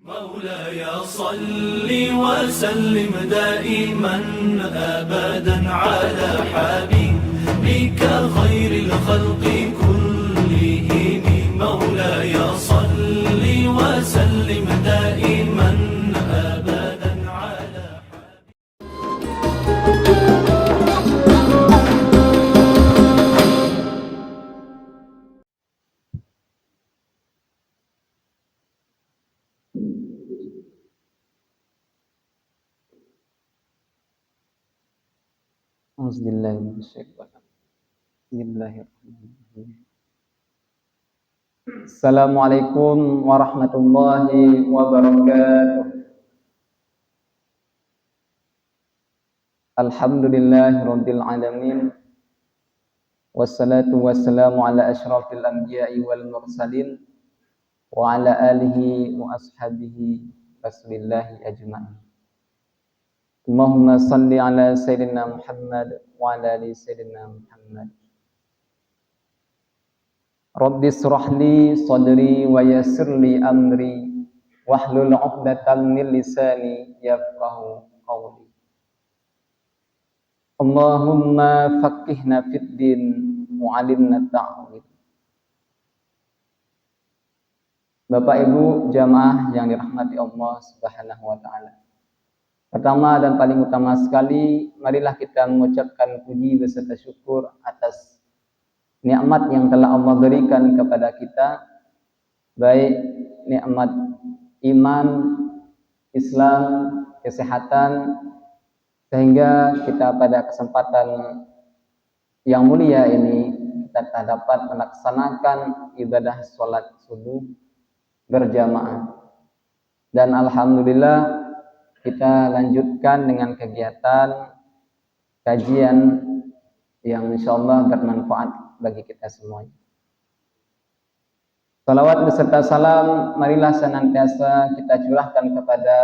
مولاي صل وسلم دائما أبدا على حبيبك خير الخلق كلهم. مولاي صل وسلم دائما أبدا على Bismillahirrahmanirrahim. Assalamualaikum warahmatullahi wabarakatuh. Alhamdulillahirabbil alamin. Wassalatu wassalamu ala asyrafil anbiya'i wal mursalin wa ala alihi wa ashabihi rasulillahi ajma'in. Allahumma salli ala sayyidina Muhammad wa ala ali sayyidina Muhammad. Rabbi israh li sadri wa yassir li amri wahlul 'uqdatam min lisani yafqahu qawli. Allahumma faqihna fid din wa 'allimna ta'wil. Bapak Ibu jamaah yang dirahmati Allah Subhanahu wa taala. Pertama dan paling utama sekali, marilah kita mengucapkan puji beserta syukur atas nikmat yang telah Allah berikan kepada kita, baik nikmat iman, Islam, kesehatan, sehingga kita pada kesempatan yang mulia ini kita dapat melaksanakan ibadah sholat subuh berjamaah. Dan alhamdulillah kita lanjutkan dengan kegiatan kajian yang insyaallah bermanfaat bagi kita semuanya. Salawat beserta salam marilah senantiasa kita curahkan kepada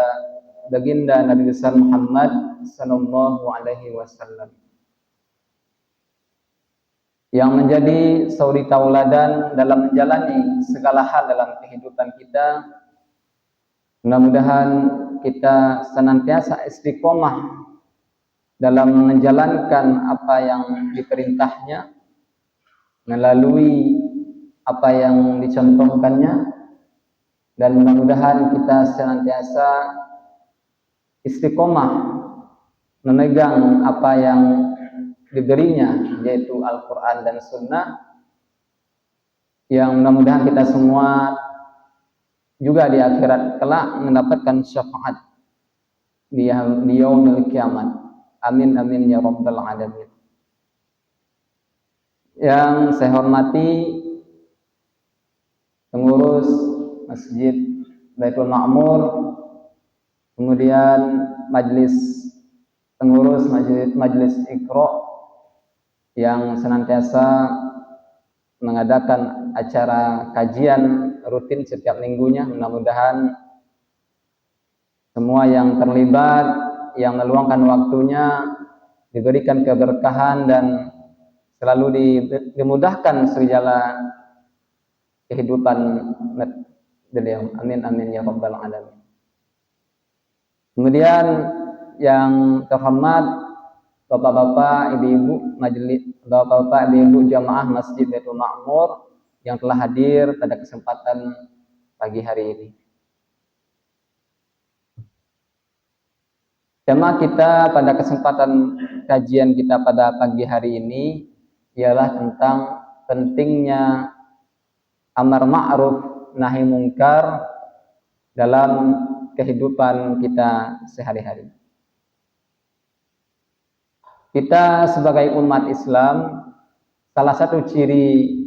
baginda Nabi besar Muhammad sallallahu alaihi wasallam yang menjadi suri tauladan dalam menjalani segala hal dalam kehidupan kita. Mudah-mudahan kita senantiasa istiqomah dalam menjalankan apa yang diperintahnya, melalui apa yang dicontohkannya, dan mudah-mudahan kita senantiasa istiqomah memegang apa yang diberinya, yaitu Al-Quran dan Sunnah, yang mudah-mudahan kita semua juga di akhirat kelak mendapatkan syafaat di yaumil kiamat. Amin amin ya rabbal alamin. Yang saya hormati pengurus Masjid Baitul Ma'mur, kemudian pengurus Majelis Iqra yang senantiasa mengadakan acara kajian rutin setiap minggunya. Mudah-mudahan semua yang terlibat, yang meluangkan waktunya, diberikan keberkahan dan selalu dimudahkan segala kehidupan beliau. Amin amin ya rabbal alamin. Kemudian yang terhormat bapak-bapak, ibu-ibu majelis, bapak-bapak, ibu-ibu jamaah Masjid Baitul Ma'mur yang telah hadir pada kesempatan pagi hari ini. Tema kita pada kesempatan kajian kita pada pagi hari ini ialah tentang pentingnya amar ma'ruf nahi mungkar dalam kehidupan kita sehari-hari. Kita sebagai umat Islam, salah satu ciri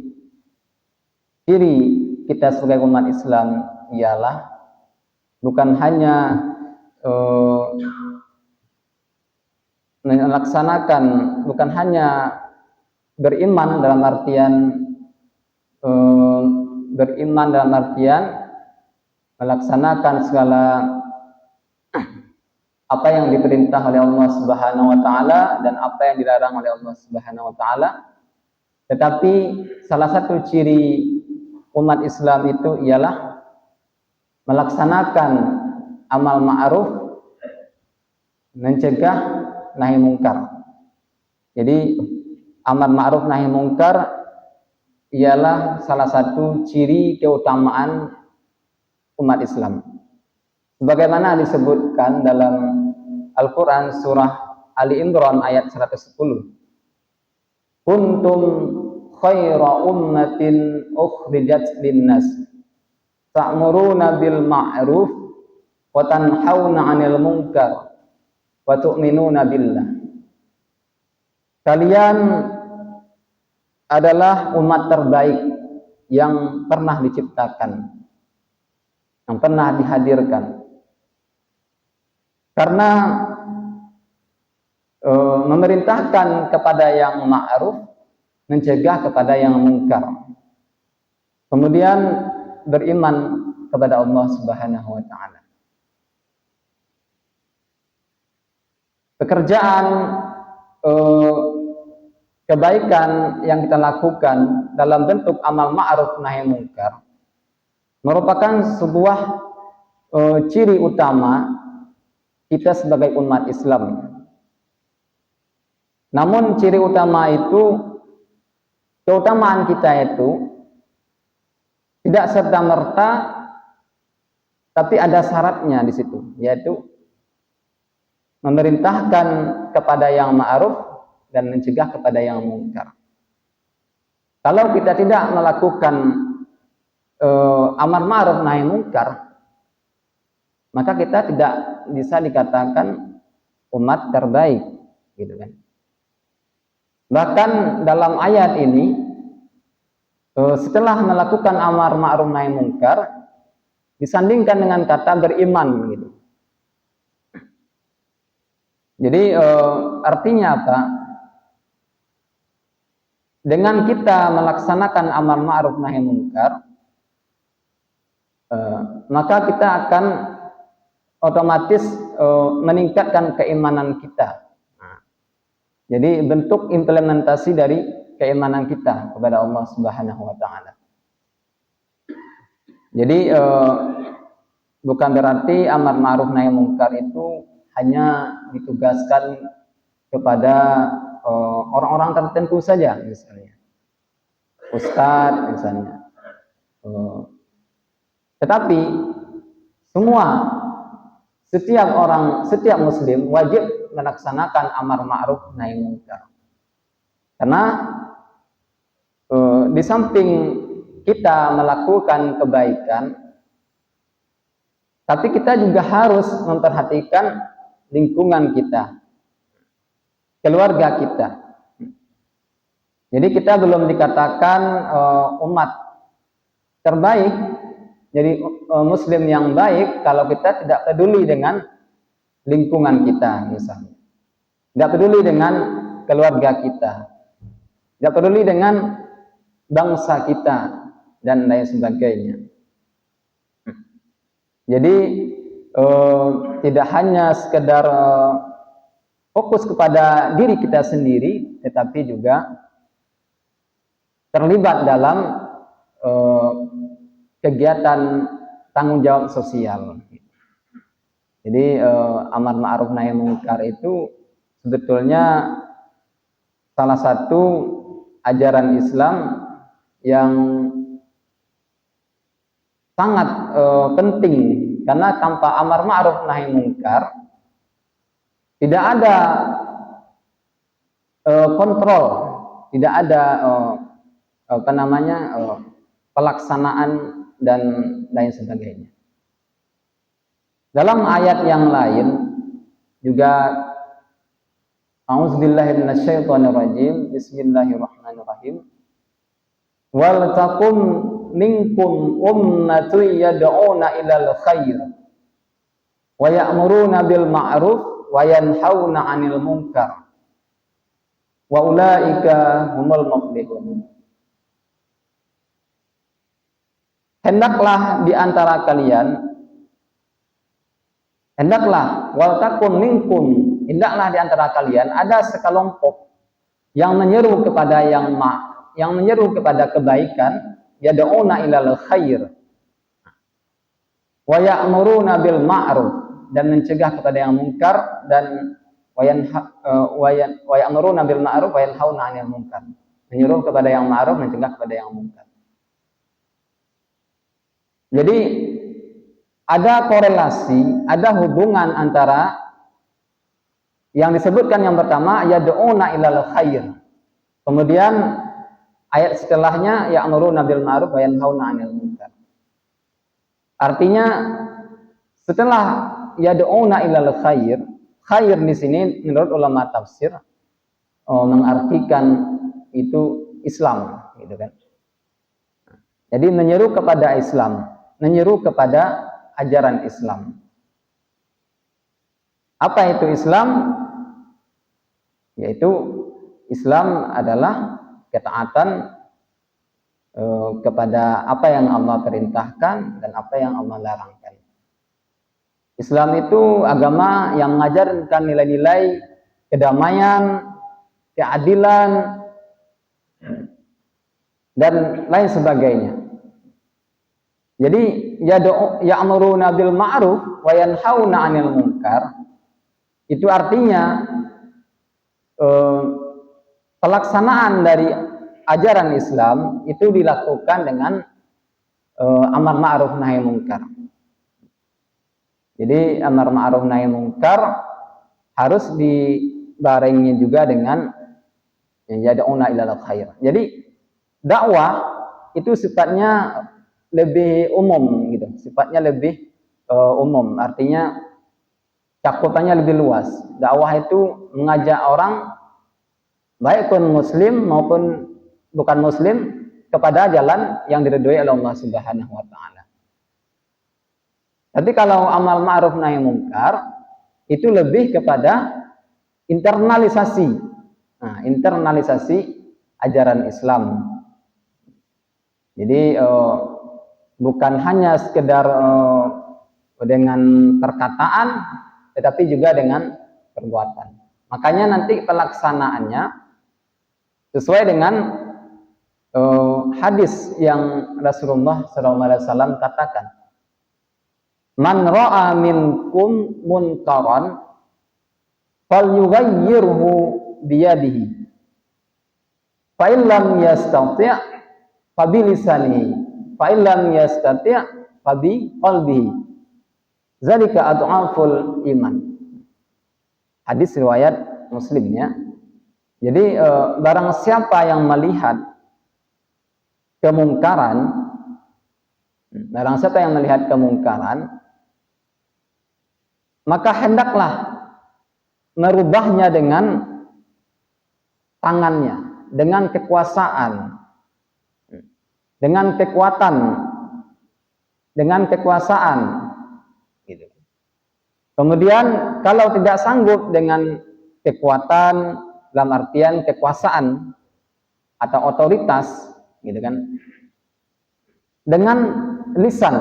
kita sebagai umat Islam ialah bukan hanya melaksanakan, bukan hanya beriman dalam artian melaksanakan segala apa yang diperintah oleh Allah Subhanahu wa taala dan apa yang dilarang oleh Allah Subhanahu wa taala, tetapi salah satu ciri umat Islam itu ialah melaksanakan amal ma'ruf, mencegah nahi mungkar. Jadi amar ma'ruf nahi mungkar ialah salah satu ciri keutamaan umat Islam. Sebagaimana disebutkan dalam Al-Quran surah Ali Imran ayat 110. Kuntum khaira ummatin ukhrijat linnas ta'muruna bil ma'ruf wa tanhauna 'anil munkar wa tu'minuna billah. Kalian adalah umat terbaik yang pernah diciptakan, yang pernah dihadirkan. Karena memerintahkan kepada yang ma'ruf, mencegah kepada yang mungkar. Kemudian beriman kepada Allah Subhanahu wa taala. Pekerjaan kebaikan yang kita lakukan dalam bentuk amal ma'ruf nahi mungkar merupakan sebuah ciri utama kita sebagai umat Islam. Namun ciri utama itu, keutamaan kita itu tidak serta-merta, tapi ada syaratnya di situ, yaitu memerintahkan kepada yang ma'ruf dan mencegah kepada yang mungkar. Kalau kita tidak melakukan amar ma'ruf nahi mungkar, maka kita tidak bisa dikatakan umat terbaik, gitu kan. Bahkan dalam ayat ini, setelah melakukan amar ma'ruf nahi mungkar, disandingkan dengan kata beriman, gitu. Jadi artinya apa? Dengan kita melaksanakan amar ma'ruf nahi mungkar, maka kita akan otomatis meningkatkan keimanan kita. Jadi bentuk implementasi dari keimanan kita kepada Allah Subhanahu wa taala. Jadi bukan berarti amar ma'ruf nahi mungkar itu hanya ditugaskan kepada orang-orang tertentu saja, misalnya ustadz misalnya. Tetapi setiap muslim wajib melaksanakan amar ma'ruf nahi mungkar. Karena di samping kita melakukan kebaikan, tapi kita juga harus memperhatikan lingkungan kita, keluarga kita. Jadi kita belum dikatakan umat terbaik, jadi muslim yang baik kalau kita tidak peduli dengan lingkungan kita, misalnya tidak peduli dengan keluarga kita, tidak peduli dengan bangsa kita dan lain sebagainya. Jadi tidak hanya sekedar fokus kepada diri kita sendiri, tetapi juga terlibat dalam kegiatan tanggung jawab sosial. Jadi amar ma'ruf nahi mungkar itu sebetulnya salah satu ajaran Islam yang sangat penting, karena tanpa amar ma'ruf nahi mungkar tidak ada kontrol, tidak ada pelaksanaan dan lain sebagainya. Dalam ayat yang lain juga, a'udzubillahi minasyaitonirrajim, bismillahirrahmanirrahim, wal takum minkum ummatun yad'una ilal khair wa ya'muruna bil ma'ruf wa yanhauna 'anil munkar wa ulaika humul muflihun. Hendaklah di antara kalian, hendaklah wal takum minkum, hendaklah di antara kalian ada sekelompok yang menyeru kepada yang menyeru kepada kebaikan, yad'una ilal khair wa ya'muruna bil ma'ruf, dan mencegah kepada yang munkar, dan wa ya'muruna bil ma'ruf wa yanhauna 'anil munkar, menyuruh kepada yang ma'ruf, mencegah kepada yang munkar. Jadi ada korelasi, ada hubungan antara yang disebutkan yang pertama yad'una ilal khair. Kemudian ayat setelahnya ya'muruna bil ma'ruf wa yanhauna 'anil munkar. Artinya setelah yad'una ilal khair, khair di sini menurut ulama tafsir mengartikan itu Islam, gitu kan. Jadi menyeru kepada Islam, menyeru kepada ajaran Islam. Apa itu Islam? Yaitu Islam adalah ketaatan kepada apa yang Allah perintahkan dan apa yang Allah larangkan. Islam itu agama yang mengajarkan nilai-nilai kedamaian, keadilan, dan lain sebagainya. Jadi ya'muruna bil ma'ruf wa yanhauna 'anil munkar, itu artinya pelaksanaan dari ajaran Islam itu dilakukan dengan amar ma'ruf nahi munkar. Jadi amar ma'ruf nahi munkar harus dibarengi juga dengan yad'una ilal khair. Jadi dakwah itu sifatnya lebih umum gitu, sifatnya lebih umum, artinya cakupannya lebih luas. Dakwah itu mengajak orang baik pun muslim maupun bukan muslim kepada jalan yang diridhoi oleh Allah Subhanahu wa taala. Tapi kalau amal ma'ruf nahi munkar itu lebih kepada internalisasi. Nah, internalisasi ajaran Islam. Jadi bukan hanya sekedar dengan perkataan, tetapi juga dengan perbuatan. Makanya nanti pelaksanaannya sesuai dengan hadis yang Rasulullah SAW katakan, man ra'a minkum munkaran falyughayyirhu biyadihi, fa illam yastati' fa bilisanihi, fa illam yastati' fa bi qalbihi, zalika ad'aful iman. Hadis riwayat Muslim ya. Jadi barang siapa yang melihat kemungkaran, maka hendaklah merubahnya dengan tangannya, dengan kekuasaan, dengan kekuatan, dengan kekuasaan, gitu. Kemudian kalau tidak sanggup dengan kekuatan dalam artian kekuasaan atau otoritas, gitu kan, dengan lisan,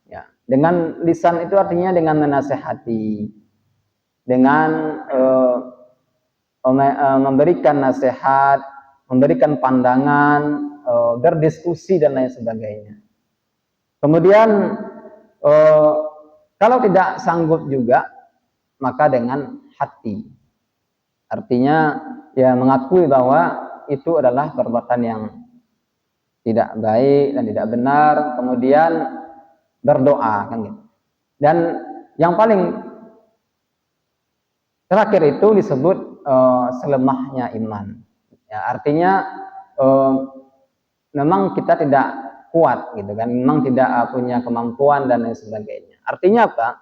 ya, dengan lisan itu artinya dengan menasehati, dengan memberikan nasihat, memberikan pandangan, berdiskusi dan lain sebagainya. Kemudian kalau tidak sanggup juga, maka dengan hati. Artinya ya mengakui bahwa itu adalah perbuatan yang tidak baik dan tidak benar, kemudian berdoa kan gitu. Dan yang paling terakhir itu disebut selemahnya iman. Ya, artinya memang kita tidak kuat gitu kan, memang tidak punya kemampuan dan lain sebagainya. Artinya apa?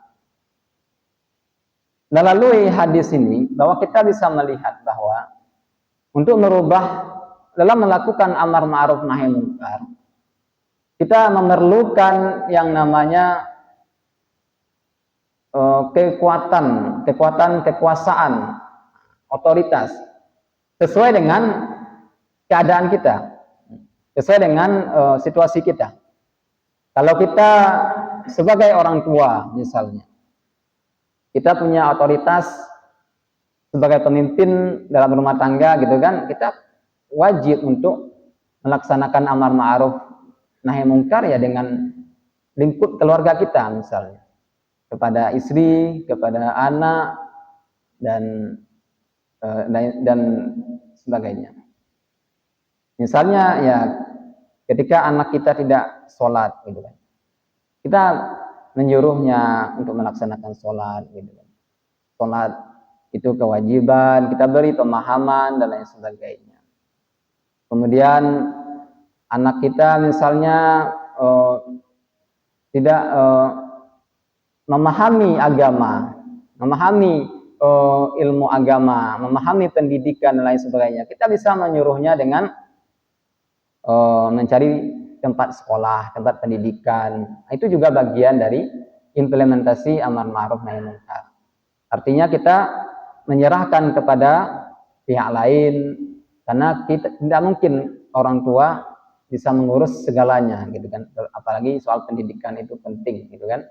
Melalui hadis ini bahwa kita bisa melihat bahwa untuk merubah dalam melakukan amar ma'ruf nahi munkar, kita memerlukan yang namanya kekuasaan, otoritas sesuai dengan keadaan kita, sesuai dengan situasi kita. Kalau kita sebagai orang tua misalnya, kita punya otoritas sebagai pemimpin dalam rumah tangga gitu kan, kita wajib untuk melaksanakan amar ma'ruf nahi munkar ya dengan lingkup keluarga kita misalnya, kepada istri, kepada anak, dan dan sebagainya. Misalnya ya ketika anak kita tidak sholat gitu kan, kita menyuruhnya untuk melaksanakan sholat gitu kan. Sholat itu kewajiban, kita beri pemahaman dan lain sebagainya. Kemudian anak kita misalnya tidak memahami agama, memahami ilmu agama, memahami pendidikan dan lain sebagainya, kita bisa menyuruhnya dengan mencari tempat sekolah, tempat pendidikan. Itu juga bagian dari implementasi amar ma'ruf nahi munkar. Artinya kita menyerahkan kepada pihak lain, karena kita tidak mungkin orang tua bisa mengurus segalanya gitu kan, apalagi soal pendidikan itu penting gitu kan,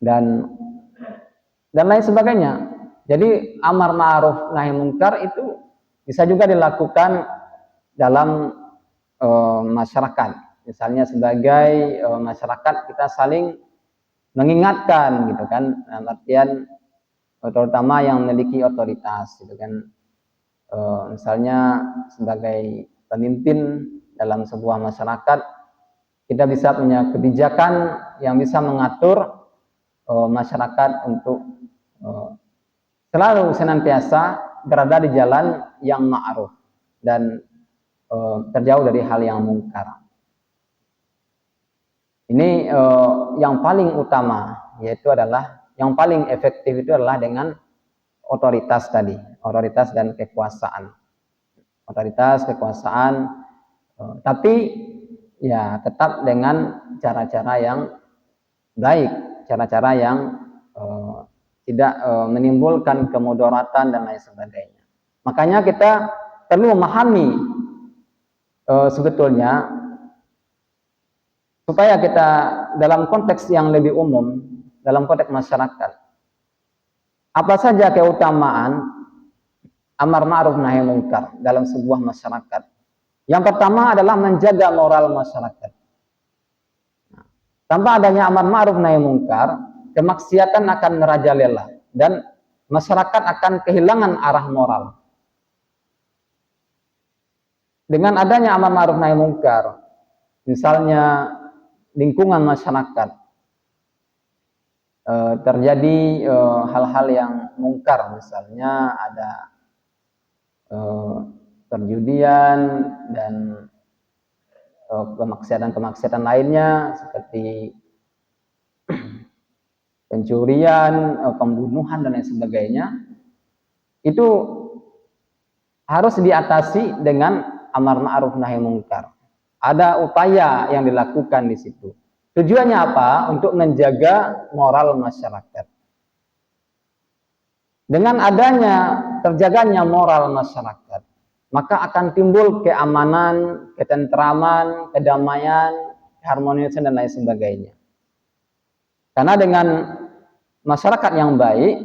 dan lain sebagainya. Jadi amar ma'ruf nahi munkar itu bisa juga dilakukan dalam masyarakat. Misalnya sebagai masyarakat kita saling mengingatkan gitu kan, dalam artian terutama yang memiliki otoritas gitu kan. Misalnya sebagai pemimpin dalam sebuah masyarakat, kita bisa punya kebijakan yang bisa mengatur masyarakat untuk selalu senantiasa berada di jalan yang ma'ruf dan terjauh dari hal yang mungkar. Ini yang paling utama, yaitu adalah yang paling efektif itu adalah dengan otoritas tadi, otoritas dan kekuasaan. Otoritas, kekuasaan, tapi ya tetap dengan cara-cara yang baik, cara-cara yang tidak menimbulkan kemudaratan dan lain sebagainya. Makanya kita perlu memahami sebetulnya, supaya kita dalam konteks yang lebih umum, dalam konteks masyarakat, apa saja keutamaan amar ma'ruf nahi munkar dalam sebuah masyarakat. Yang pertama adalah menjaga moral masyarakat. Tanpa adanya amar ma'ruf nahi munkar, kemaksiatan akan merajalela dan masyarakat akan kehilangan arah moral. Dengan adanya amar ma'ruf nahi munkar, misalnya lingkungan masyarakat terjadi hal-hal yang mungkar, misalnya ada perjudian dan kemaksiatan lainnya seperti pencurian, pembunuhan dan lain sebagainya, itu harus diatasi dengan amar ma'ruf nahi munkar. Ada upaya yang dilakukan di situ. Tujuannya apa? Untuk menjaga moral masyarakat. Dengan adanya terjaganya moral masyarakat, maka akan timbul keamanan, ketentraman, kedamaian, keharmonisan dan lain sebagainya. Karena dengan masyarakat yang baik,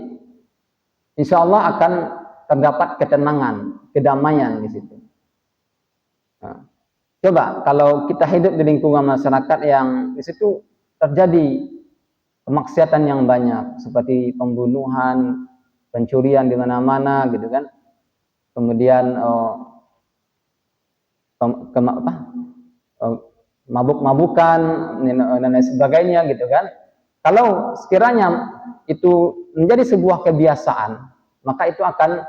insya Allah akan terdapat ketenangan, kedamaian di situ. Nah, coba kalau kita hidup di lingkungan masyarakat yang di situ terjadi kemaksiatan yang banyak, seperti pembunuhan, pencurian di mana-mana gitu kan, kemudian mabuk-mabukan dan lain sebagainya gitu kan. Kalau sekiranya itu menjadi sebuah kebiasaan, maka itu akan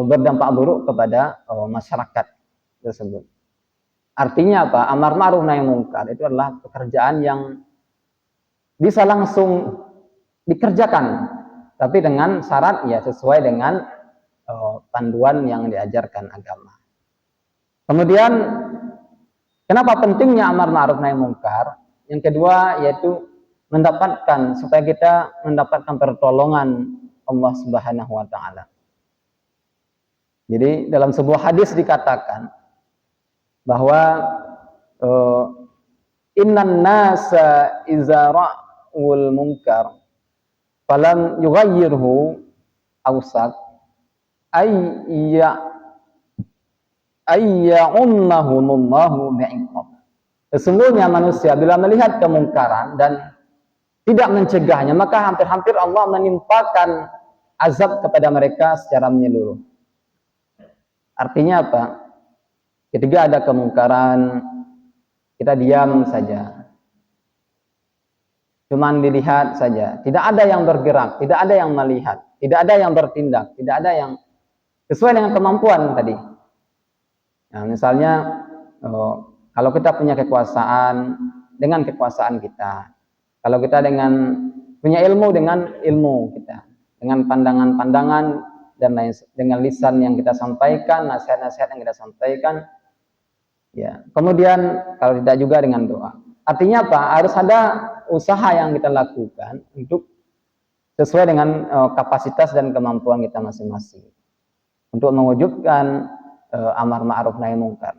berdampak buruk kepada masyarakat tersebut. Artinya apa? Amar ma'ruf nahi munkar itu adalah pekerjaan yang bisa langsung dikerjakan, tapi dengan syarat ya sesuai dengan panduan yang diajarkan agama. Kemudian kenapa pentingnya amar ma'ruf nahi munkar? Yang kedua yaitu supaya kita mendapatkan pertolongan Allah Subhanahu wa taala. Jadi dalam sebuah hadis dikatakan bahwa innan nasa iza ra'ul munkar falam yughayyirhu awsak ayya'unnahumullahu bi'iqab. Sesungguhnya manusia bila melihat kemungkaran dan tidak mencegahnya, maka hampir-hampir Allah menimpakan azab kepada mereka secara menyeluruh. Artinya apa? Ketika ada kemungkaran, kita diam saja. Cuman dilihat saja. Tidak ada yang bergerak, tidak ada yang melihat, tidak ada yang bertindak, tidak ada yang sesuai dengan kemampuan tadi. Nah, misalnya kalau kita punya kekuasaan dengan kekuasaan kita, kalau kita punya ilmu dengan ilmu kita, dengan pandangan-pandangan dan lain, dengan lisan yang kita sampaikan, nasihat-nasihat yang kita sampaikan, ya. Kemudian kalau tidak juga dengan doa. Artinya apa? Harus ada usaha yang kita lakukan untuk sesuai dengan kapasitas dan kemampuan kita masing-masing untuk mewujudkan amar ma'ruf nahi munkar.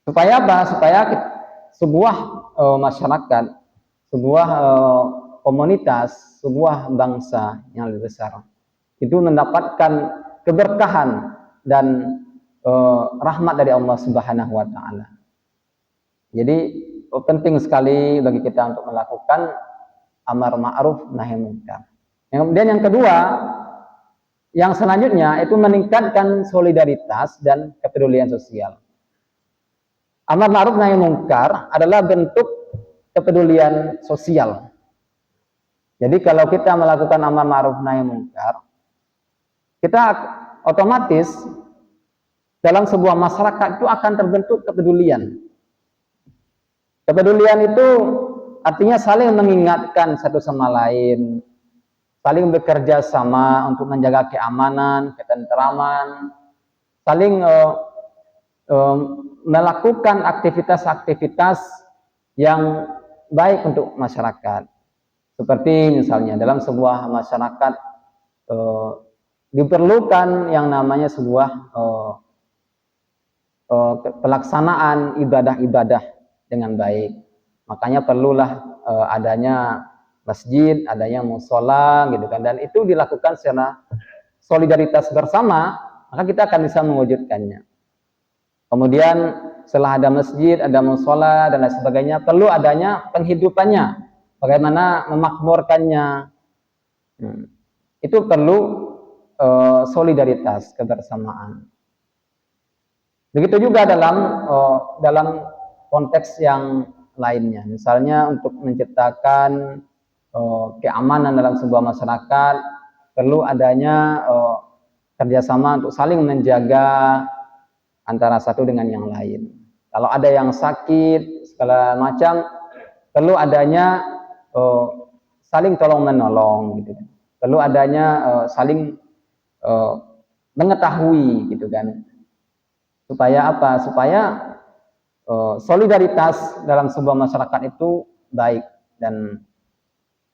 Supaya apa? Supaya sebuah masyarakat, sebuah komunitas, sebuah bangsa yang lebih besar itu mendapatkan keberkahan dan rahmat dari Allah Subhanahu wa taala. Jadi penting sekali bagi kita untuk melakukan amar ma'ruf nahi munkar. Kemudian yang kedua, yang selanjutnya itu meningkatkan solidaritas dan kepedulian sosial. Amar ma'ruf nahi munkar adalah bentuk kepedulian sosial. Jadi kalau kita melakukan amar ma'ruf nahi munkar, kita otomatis dalam sebuah masyarakat itu akan terbentuk kepedulian. Kepedulian itu artinya saling mengingatkan satu sama lain, saling bekerja sama untuk menjaga keamanan, ketentraman, saling melakukan aktivitas-aktivitas yang baik untuk masyarakat. Seperti misalnya dalam sebuah masyarakat diperlukan yang namanya sebuah pelaksanaan ibadah-ibadah dengan baik. Makanya perlulah adanya masjid, adanya musola gitu kan, dan itu dilakukan secara solidaritas bersama, maka kita akan bisa mewujudkannya. Kemudian setelah ada masjid, ada musola dan lain sebagainya, perlu adanya penghidupannya, bagaimana memakmurkannya. Itu perlu solidaritas, kebersamaan. Begitu juga dalam konteks yang lainnya, misalnya untuk menciptakan keamanan dalam sebuah masyarakat, perlu adanya kerjasama untuk saling menjaga antara satu dengan yang lain. Kalau ada yang sakit segala macam, perlu adanya saling tolong menolong gitu kan. Perlu adanya saling mengetahui gitu kan. Supaya apa? Supaya solidaritas dalam sebuah masyarakat itu baik dan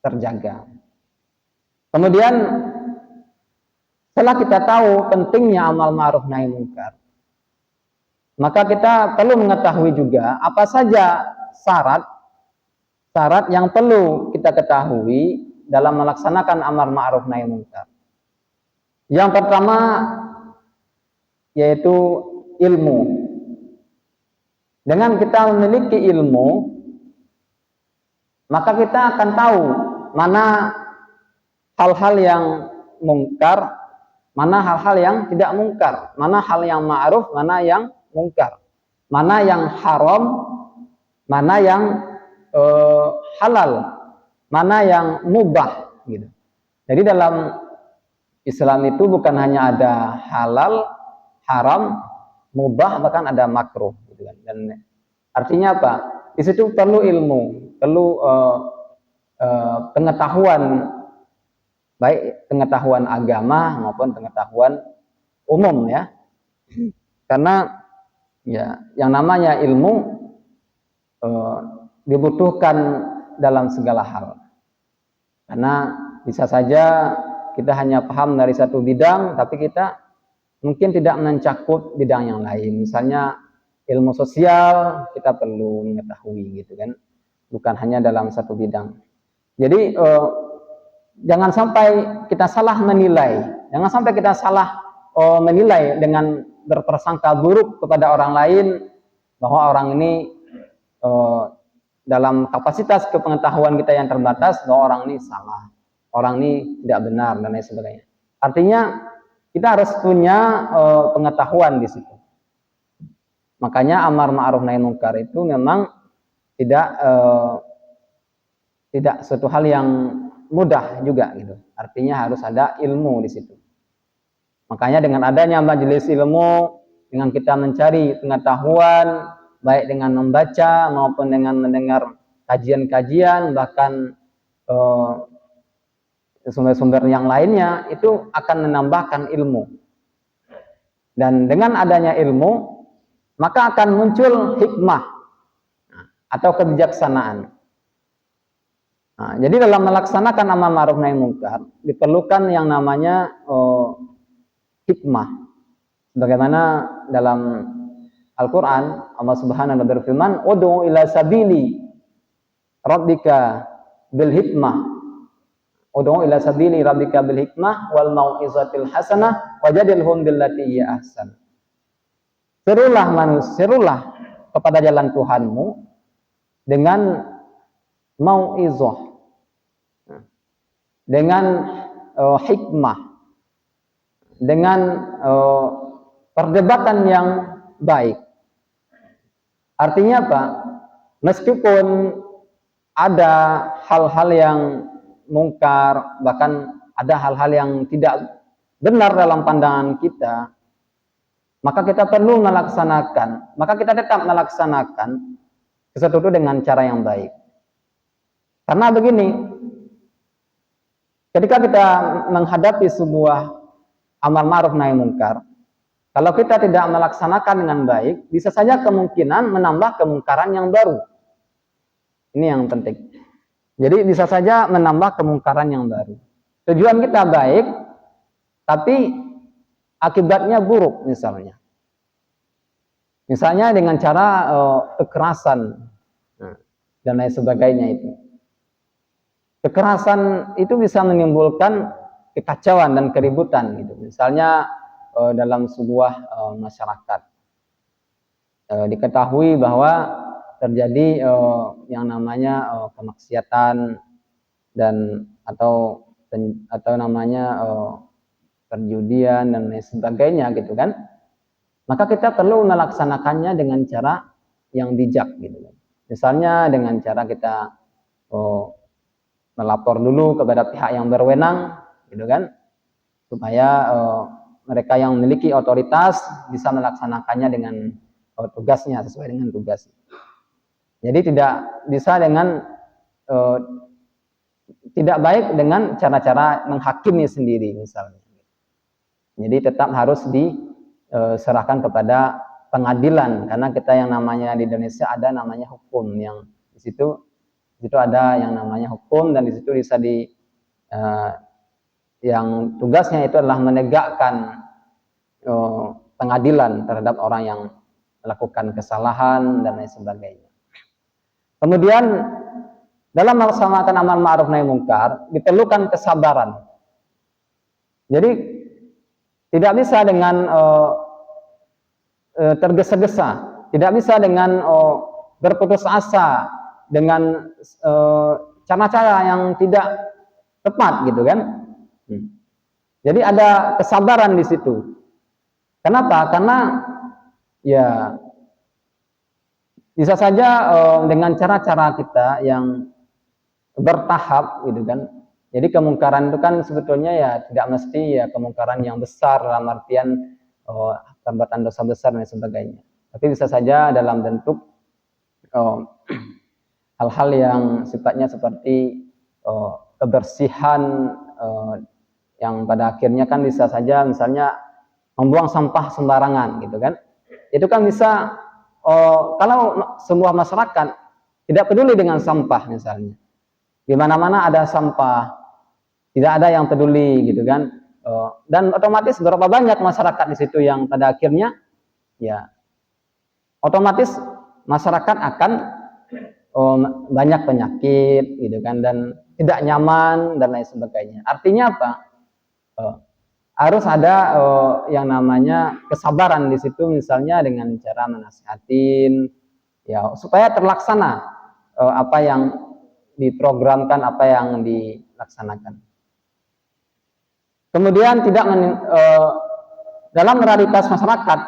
terjaga. Kemudian setelah kita tahu pentingnya amal ma'ruf nahi munkar, maka kita perlu mengetahui juga apa saja syarat yang perlu kita ketahui dalam melaksanakan amar ma'ruf nahi munkar. Yang pertama yaitu ilmu. Dengan kita memiliki ilmu, maka kita akan tahu mana hal-hal yang mungkar, mana hal-hal yang tidak mungkar, mana hal yang ma'ruf, mana yang mungkar, mana yang haram, mana yang halal, mana yang mubah gitu. Jadi dalam Islam itu bukan hanya ada halal, haram, mubah, bahkan ada makruh gitu kan. Dan artinya apa? Di situ perlu ilmu, perlu pengetahuan, baik pengetahuan agama maupun pengetahuan umum ya. Karena ya yang namanya ilmu dibutuhkan dalam segala hal. Karena bisa saja kita hanya paham dari satu bidang, tapi kita mungkin tidak mencakup bidang yang lain. Misalnya ilmu sosial kita perlu mengetahui gitu kan, bukan hanya dalam satu bidang. Jadi jangan sampai kita salah menilai, jangan sampai kita salah menilai dengan berprasangka buruk kepada orang lain bahwa orang ini dalam kapasitas kepengetahuan kita yang terbatas, bahwa orang ini salah, orang ini tidak benar dan lain sebagainya. Artinya kita harus punya pengetahuan di situ. Makanya amar ma'ruf nahi munkar itu memang tidak suatu hal yang mudah juga gitu. Artinya harus ada ilmu di situ. Makanya dengan adanya majelis ilmu, dengan kita mencari pengetahuan, baik dengan membaca maupun dengan mendengar kajian-kajian, bahkan sumber-sumber yang lainnya, itu akan menambahkan ilmu. Dan dengan adanya ilmu, maka akan muncul hikmah atau kebijaksanaan. Nah, jadi dalam melaksanakan amar ma'ruf nahi munkar diperlukan yang namanya hikmah. Bagaimana dalam Al-Quran Allah Subhanahu wa ta'ala berfirman, "Ud'u ila sabili rabbika bil hikmah." Ud'u ila sabili rabbika bil hikmah wal mau'izatil hasanah wajadilhum billati hiya ahsan. Serulah manusia, serulah kepada jalan Tuhanmu dengan mau'izah, dengan hikmah, dengan perdebatan yang baik. Artinya apa? Meskipun ada hal-hal yang mungkar, bahkan ada hal-hal yang tidak benar dalam pandangan kita, maka kita perlu melaksanakan, maka kita tetap melaksanakan sesuatu itu dengan cara yang baik. Karena begini, ketika kita menghadapi sebuah amar ma'ruf nahi munkar, kalau kita tidak melaksanakan dengan baik, bisa saja kemungkinan menambah kemungkaran yang baru. Ini yang penting. Jadi bisa saja menambah kemungkaran yang baru. Tujuan kita baik, tapi akibatnya buruk misalnya. Misalnya dengan cara kekerasan dan lain sebagainya itu. Kekerasan itu bisa menimbulkan kekacauan dan keributan gitu. Misalnya dalam sebuah masyarakat diketahui bahwa terjadi yang namanya kemaksiatan dan atau namanya perjudian dan lain sebagainya gitu kan. Maka kita perlu melaksanakannya dengan cara yang bijak gitu kan. Misalnya dengan cara kita melapor dulu kepada pihak yang berwenang gitu kan, supaya mereka yang memiliki otoritas bisa melaksanakannya dengan tugasnya, sesuai dengan tugas. Jadi tidak bisa dengan tidak baik dengan cara-cara menghakimi sendiri misalnya. Jadi tetap harus diserahkan kepada pengadilan, karena kita yang namanya di Indonesia ada namanya hukum, yang di situ ada yang namanya hukum, dan di situ bisa yang tugasnya itu adalah menegakkan pengadilan terhadap orang yang melakukan kesalahan dan lain sebagainya. Kemudian dalam melaksanakan amar ma'ruf nahi munkar diperlukan kesabaran. Jadi tidak bisa dengan tergesa-gesa, tidak bisa dengan berputus asa dengan cara-cara yang tidak tepat gitu kan. Jadi ada kesabaran di situ. Kenapa? Karena ya bisa saja dengan cara-cara kita yang bertahap gitu kan. Jadi kemungkaran itu kan sebetulnya ya tidak mesti ya kemungkaran yang besar dalam artian perbuatan dosa besar dan sebagainya. Tapi bisa saja dalam bentuk hal-hal yang sifatnya seperti kebersihan yang pada akhirnya kan bisa saja misalnya membuang sampah sembarangan gitu kan. Itu kan bisa kalau sebuah masyarakat tidak peduli dengan sampah misalnya, di mana-mana ada sampah, tidak ada yang peduli gitu kan, dan otomatis berapa banyak masyarakat di situ yang pada akhirnya ya otomatis masyarakat akan banyak penyakit gitu kan, dan tidak nyaman dan lain sebagainya. Artinya apa? harus ada yang namanya kesabaran di situ, misalnya dengan cara menasihatin ya supaya terlaksana apa yang diprogramkan, apa yang dilaksanakan. Kemudian tidak dalam realitas masyarakat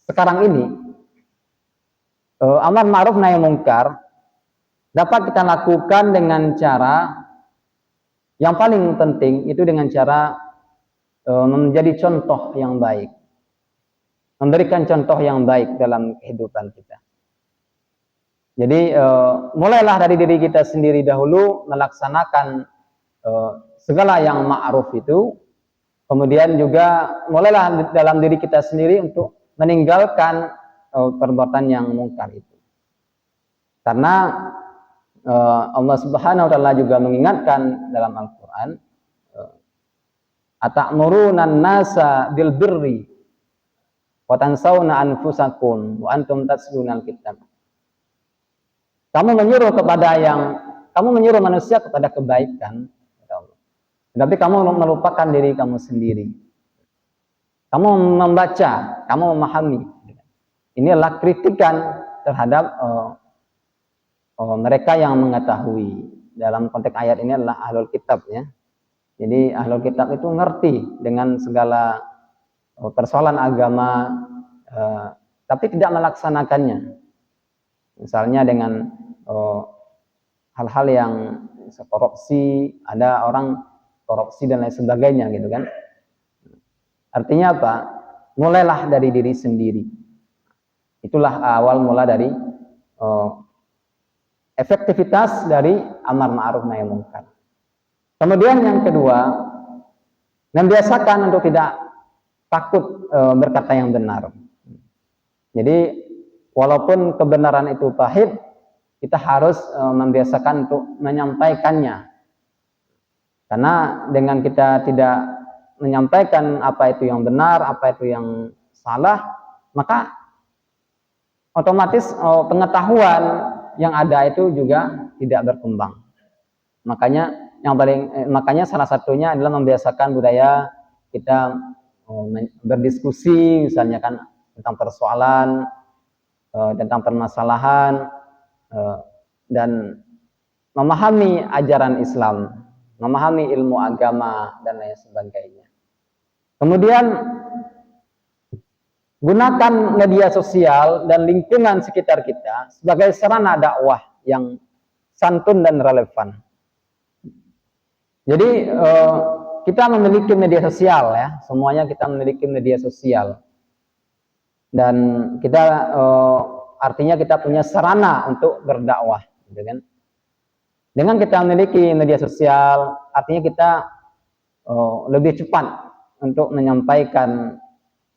sekarang ini, amar ma'ruf nahi munkar dapat kita lakukan dengan cara yang paling penting itu dengan cara menjadi contoh yang baik, memberikan contoh yang baik dalam kehidupan kita. Jadi mulailah dari diri kita sendiri dahulu melaksanakan segala yang ma'ruf itu, kemudian juga mulailah dalam diri kita sendiri untuk meninggalkan perbuatan yang mungkar itu. Karena Allah Subhanahu wa taala juga mengingatkan dalam Al-Qur'an, ata'murunan nasa bil birri wa tansawna anfusakum wa antum tatlunal kitab. Kamu menyuruh manusia kepada kebaikan, tetapi kamu melupakan diri kamu sendiri. Kamu membaca, kamu memahami. Ini adalah kritikan terhadap mereka yang mengetahui. Dalam konteks ayat ini adalah ahlul kitab ya. Jadi ahlul kitab itu ngerti dengan segala persoalan agama, tapi tidak melaksanakannya. Misalnya dengan hal-hal yang korupsi, ada orang korupsi dan lain sebagainya gitu kan. Artinya apa? Mulailah dari diri sendiri. Itulah awal mula dari efektivitas dari amar ma'ruf nahi munkar. Kemudian yang kedua, membiasakan untuk tidak takut berkata yang benar. Jadi walaupun kebenaran itu pahit, kita harus membiasakan untuk menyampaikannya. Karena dengan kita tidak menyampaikan apa itu yang benar, apa itu yang salah, maka otomatis pengetahuan yang ada itu juga tidak berkembang. Makanya salah satunya adalah membiasakan budaya kita berdiskusi, misalnya kan tentang persoalan, tentang permasalahan, dan memahami ajaran Islam, memahami ilmu agama dan lain sebagainya. Kemudian gunakan media sosial dan lingkungan sekitar kita sebagai sarana dakwah yang santun dan relevan. Jadi kita memiliki media sosial ya, semuanya kita memiliki media sosial. Dan kita artinya kita punya sarana untuk berdakwah, gitu kan? Dengan kita memiliki media sosial, artinya kita lebih cepat untuk menyampaikan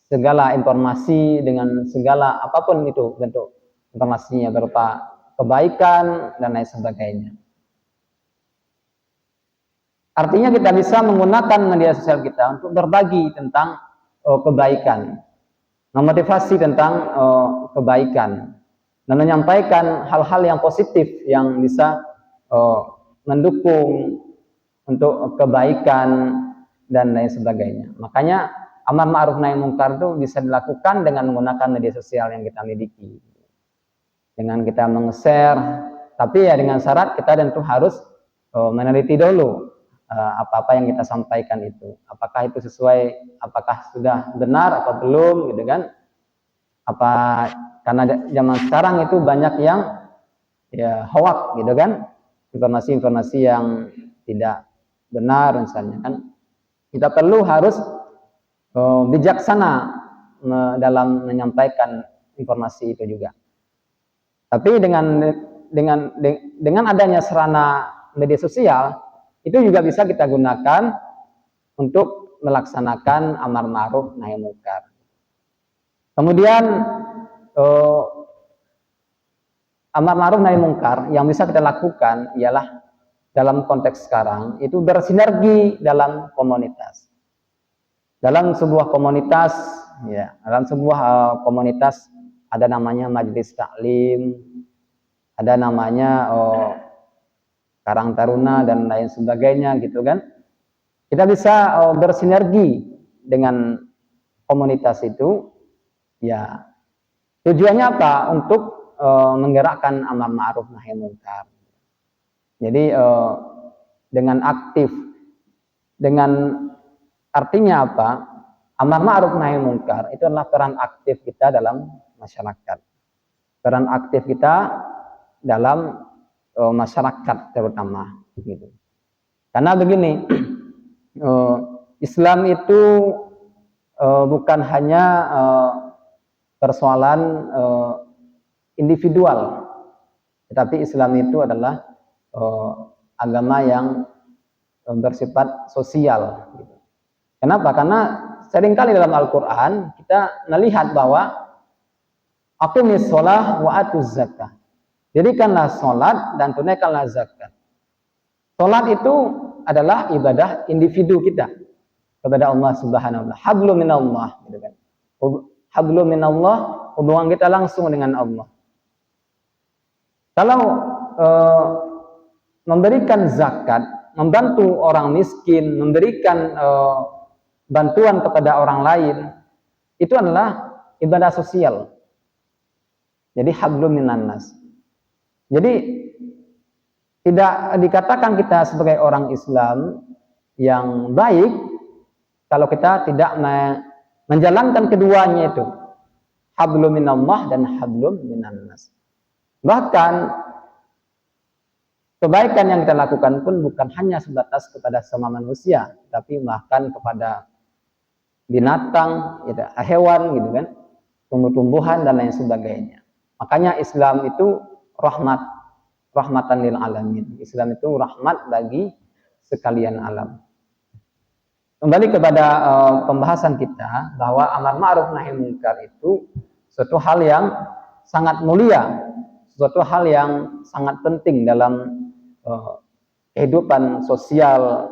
segala informasi dengan segala apapun itu bentuk informasinya, berupa kebaikan dan lain sebagainya. Artinya kita bisa menggunakan media sosial kita untuk berbagi tentang kebaikan, memotivasi tentang kebaikan, dan menyampaikan hal-hal yang positif yang bisa mendukung untuk kebaikan dan lain sebagainya. Makanya amar ma'ruf nahi munkar itu bisa dilakukan dengan menggunakan media sosial yang kita miliki. Dengan kita meng-share, tapi ya dengan syarat kita tentu harus meneliti dulu apa-apa yang kita sampaikan itu. Apakah itu sesuai, apakah sudah benar atau belum gitu kan. Karena zaman sekarang itu banyak yang ya hoax gitu kan. Informasi-informasi yang tidak benar misalnya kan. Kita perlu harus bijaksana dalam menyampaikan informasi itu juga. Tapi dengan adanya sarana media sosial itu juga bisa kita gunakan untuk melaksanakan amar ma'ruf nahi munkar. Kemudian amar ma'ruf nahi munkar yang bisa kita lakukan ialah dalam konteks sekarang itu bersinergi dalam komunitas. Dalam sebuah komunitas, ya, dalam sebuah komunitas ada namanya majelis taklim, ada namanya Karang Taruna dan lain sebagainya gitu kan. Kita bisa bersinergi dengan komunitas itu, ya tujuannya apa? Untuk menggerakkan amar ma'ruf nahi munkar. Jadi dengan aktif, dengan artinya apa? Amar ma'ruf nahi munkar itu adalah peran aktif kita dalam masyarakat. Peran aktif kita dalam masyarakat terutama gitu. Karena begini, Islam itu bukan hanya persoalan individual, tetapi Islam itu adalah agama yang bersifat sosial. Kenapa? Karena seringkali dalam Al-Quran kita melihat bahwa aqimis sholah wa atuz zakah. Dirikanlah sholat dan tunaikanlah zakat. Sholat itu adalah ibadah individu kita kepada Allah Subhanahu wa taala. Hablum minallah, gitu kan. Hablum minallah, hubungan kita langsung dengan Allah. Kalau memberikan zakat, membantu orang miskin, memberikan bantuan kepada orang lain, itu adalah ibadah sosial. Jadi hablum minannas. Jadi tidak dikatakan kita sebagai orang Islam yang baik kalau kita tidak menjalankan keduanya itu, hablum minallah dan hablum minannas. Bahkan kebaikan yang kita lakukan pun bukan hanya sebatas kepada sama manusia, tapi bahkan kepada binatang, gitu, hewan, gitu kan, tumbuh-tumbuhan dan lain sebagainya. Makanya Islam itu rahmatan lil alamin. Islam itu rahmat bagi sekalian alam. Kembali kepada pembahasan kita bahwa amar ma'ruf nahi munkar itu suatu hal yang sangat mulia, suatu hal yang sangat penting dalam kehidupan sosial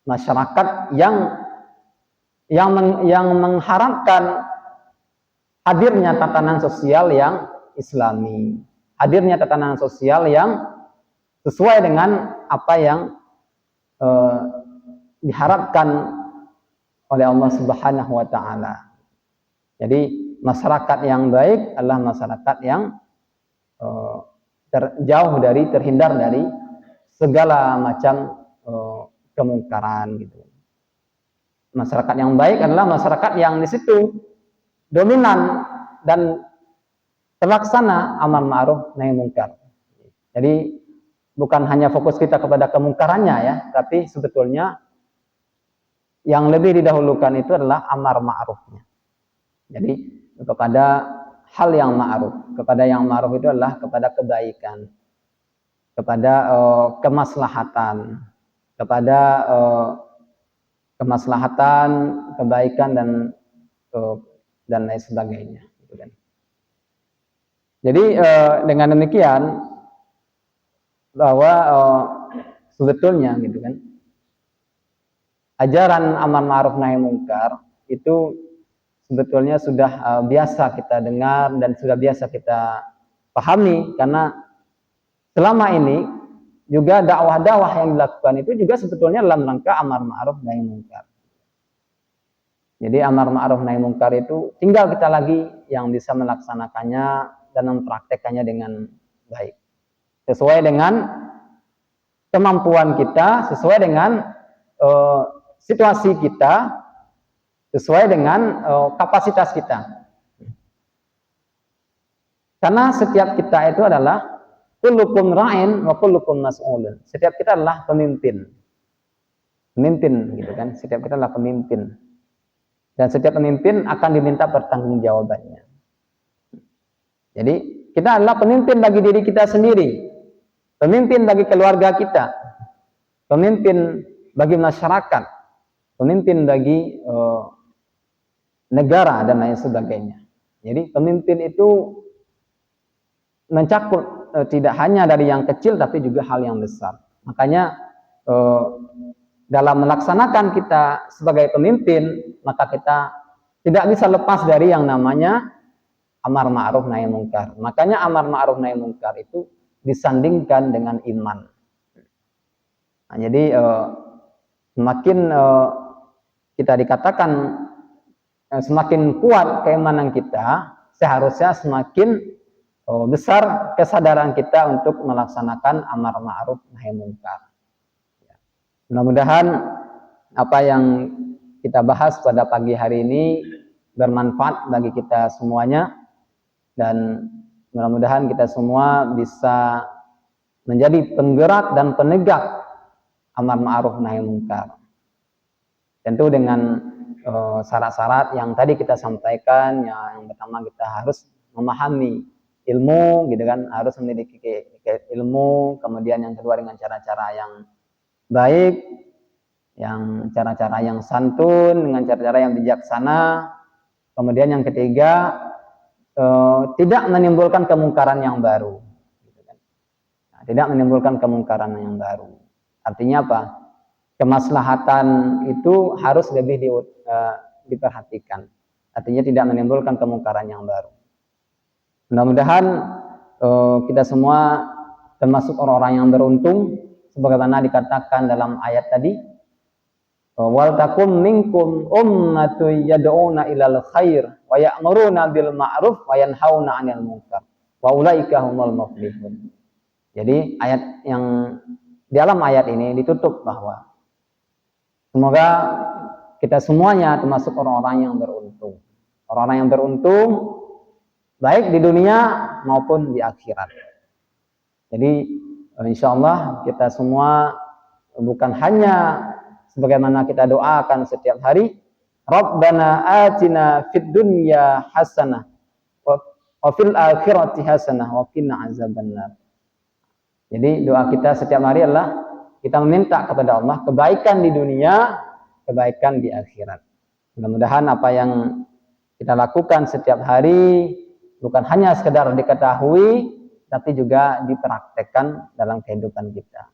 masyarakat yang mengharapkan hadirnya tatanan sosial yang Islami, hadirnya tatanan sosial yang sesuai dengan apa yang diharapkan oleh Allah Subhanahu wa taala. Jadi masyarakat yang baik adalah masyarakat yang terhindar dari segala macam kemungkaran gitu. Masyarakat yang baik adalah masyarakat yang di situ dominan dan terlaksana amar ma'ruf nahi munkar. Jadi bukan hanya fokus kita kepada kemungkarannya ya, tapi sebetulnya yang lebih didahulukan itu adalah amar ma'rufnya. Jadi kepada hal yang ma'ruf, kepada yang ma'ruf itu adalah kepada kebaikan, kepada kemaslahatan, kepada kemaslahatan, kebaikan dan lain sebagainya. Gitu kan. Jadi dengan demikian bahwa sebetulnya gitu kan, ajaran amar ma'ruf nahi munkar itu sebetulnya sudah biasa kita dengar dan sudah biasa kita pahami, karena selama ini juga dakwah-dakwah yang dilakukan itu juga sebetulnya dalam rangka amar ma'ruf nahi munkar. Jadi amar ma'ruf nahi munkar itu tinggal kita lagi yang bisa melaksanakannya dan mempraktekannya dengan baik, sesuai dengan kemampuan kita, sesuai dengan situasi kita, sesuai dengan kapasitas kita. Karena setiap kita itu adalah kullukum ra'in wa kullukum mas'ulun. Setiap kita adalah pemimpin. Pemimpin gitu kan, setiap kita adalah pemimpin. Dan setiap pemimpin akan diminta pertanggungjawabannya. Jadi kita adalah pemimpin bagi diri kita sendiri, pemimpin bagi keluarga kita, pemimpin bagi masyarakat, pemimpin bagi negara dan lain sebagainya. Jadi pemimpin itu mencakup tidak hanya dari yang kecil tapi juga hal yang besar. Makanya dalam melaksanakan kita sebagai pemimpin, maka kita tidak bisa lepas dari yang namanya amar ma'ruf nahi munkar. Makanya amar ma'ruf nahi munkar itu disandingkan dengan iman. Nah, jadi semakin kita dikatakan semakin kuat keimanan kita, seharusnya semakin besar kesadaran kita untuk melaksanakan amar ma'ruf nahi munkar. Mudah-mudahan apa yang kita bahas pada pagi hari ini bermanfaat bagi kita semuanya, dan mudah-mudahan kita semua bisa menjadi penggerak dan penegak amar ma'ruf nahi munkar. Tentu dengan syarat-syarat yang tadi kita sampaikan. Yang pertama, kita harus memahami ilmu, gitu kan, harus memiliki ilmu. Kemudian yang kedua, dengan cara-cara yang baik, yang cara-cara yang santun, dengan cara-cara yang bijaksana. Kemudian yang ketiga, tidak menimbulkan kemungkaran yang baru, gitu kan. Nah, tidak menimbulkan kemungkaran yang baru. Artinya apa? Kemaslahatan itu harus lebih diperhatikan. Artinya tidak menimbulkan kemungkaran yang baru. Mudah-mudahan kita semua termasuk orang-orang yang beruntung, sebagaimana dikatakan dalam ayat tadi, wal takum minkum ummatun yad'una ilal khair wa ya'muruna bil ma'ruf wa yanhauna 'anil munkar wa ulaika humul muflihun. Jadi ayat yang di dalam ayat ini ditutup bahwa semoga kita semuanya termasuk orang-orang yang beruntung. Orang-orang yang beruntung baik di dunia maupun di akhirat. Jadi insya Allah kita semua bukan hanya sebagaimana kita doakan setiap hari, Rabbana atina fid dunya hasanah wa fil akhirati hasanah wa qina azabannar. Jadi doa kita setiap hari adalah kita meminta kepada Allah kebaikan di dunia, kebaikan di akhirat. Mudah-mudahan apa yang kita lakukan setiap hari bukan hanya sekedar diketahui, tapi juga dipraktekkan dalam kehidupan kita.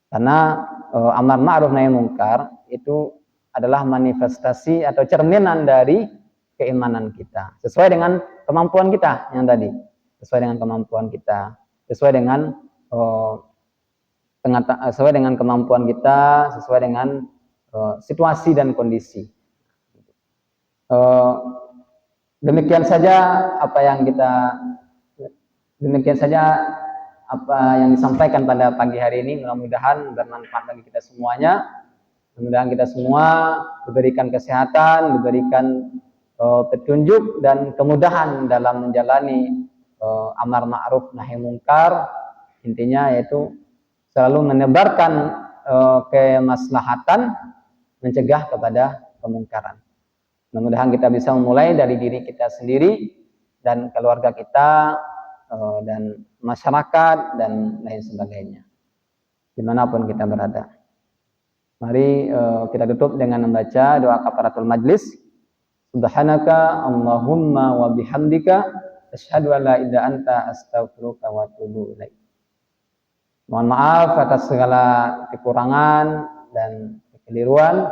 Karena amar ma'ruf nahi munkar itu adalah manifestasi atau cerminan dari keimanan kita. Sesuai dengan kemampuan kita yang tadi. Sesuai dengan kemampuan kita. Sesuai dengan kemampuan kita, sesuai dengan situasi dan kondisi. Demikian saja apa yang disampaikan pada pagi hari ini. Mudah-mudahan bermanfaat bagi kita semuanya. Mudah-mudahan kita semua diberikan kesehatan, diberikan petunjuk dan kemudahan dalam menjalani amar ma'ruf nahi munkar. Intinya yaitu selalu menebarkan kemaslahatan, mencegah kepada kemungkaran. Mudah-mudahan kita bisa memulai dari diri kita sendiri dan keluarga kita dan masyarakat dan lain sebagainya, dimanapun kita berada. Mari kita tutup dengan membaca doa kafaratul majlis. Subhanaka Allahumma wa bihamdika asyhadu an la ilaha illa anta astaghfiruka wa atubu ilaik. Mohon maaf atas segala kekurangan dan kekeliruan.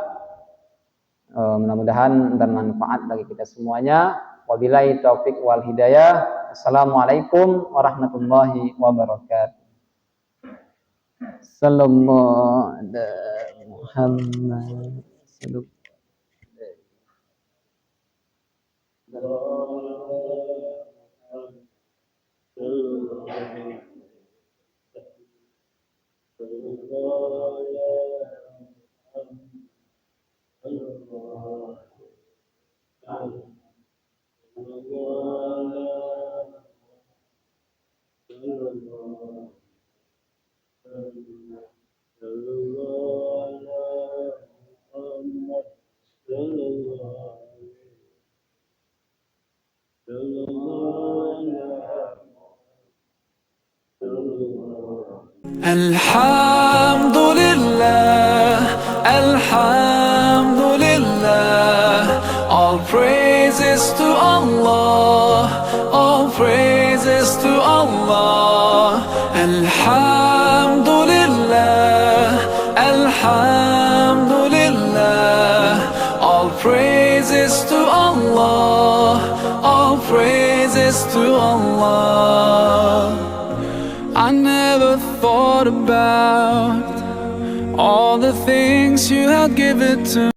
Mudah-mudahan bermanfaat bagi kita semuanya. Wabillahi taufik wal hidayah. Assalamualaikum warahmatullahi wabarakatuh. Sallallahu alaihi Muhammad. Alhamdulillah, Alhamdulillah, all praises to Allah, all praises to Allah. Alhamdulillah, Alhamdulillah, all praises to Allah, all praises to Allah. I never thought about all the things you had given to me.